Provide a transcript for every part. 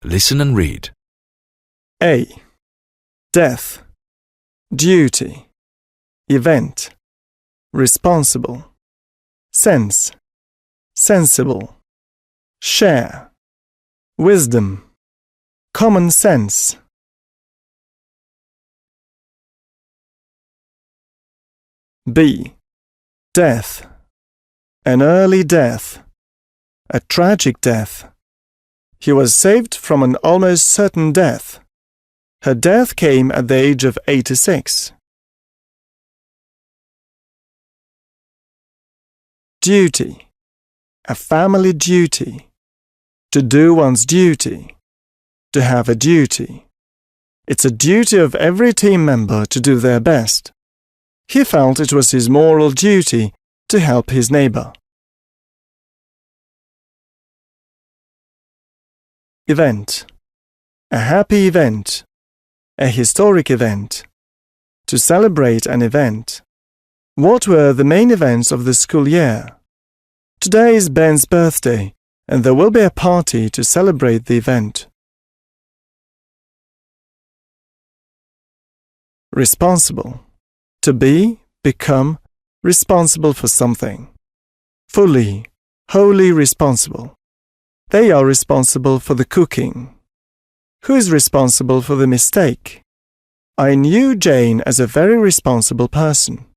Listen and read. A. Death, duty, event, responsible, sense, sensible, share, wisdom, common sense. B. Death, an early death, a tragic death. He was saved from an almost certain death. Her death came at the age of 86. Duty, a family duty, to do one's duty, to have a duty. It's a duty of every team member to do their best. He felt it was his moral duty to help his neighbor. Event, a happy event, a historic event, to celebrate an event. What were the main events of the school year? Today is Ben's birthday, and there will be a party to celebrate the event. Responsible, to be, become, responsible for something. Fully, wholly responsible. They are responsible for the cooking. Who is responsible for the mistake? I knew Jane as a very responsible person.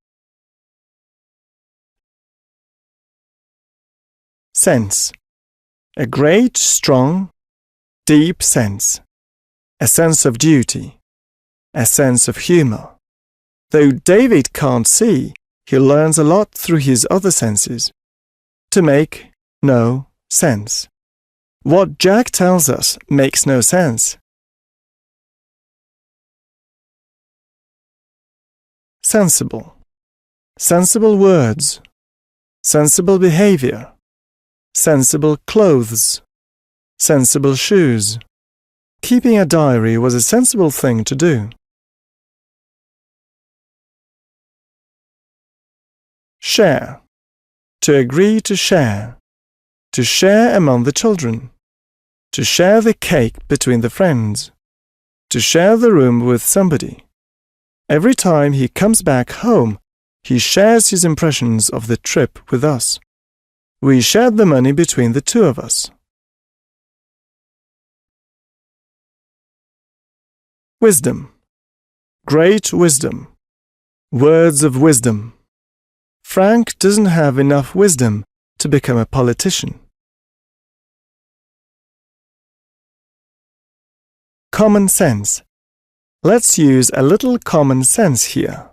Sense, a great, strong, deep sense. A sense of duty. A sense of humor. Though David can't see, he learns a lot through his other senses. To make no sense. What Jack tells us makes no sense. Sensible. Sensible words. Sensible behavior. Sensible clothes. Sensible shoes. Keeping a diary was a sensible thing to do. Share. To agree to share. To share among the children. To share the cake between the friends. To share the room with somebody. Every time he comes back home, he shares his impressions of the trip with us. We shared the money between the two of us. Wisdom. Great wisdom. Words of wisdom. Frank doesn't have enough wisdom to become a politician. Common sense. Let's use a little common sense here.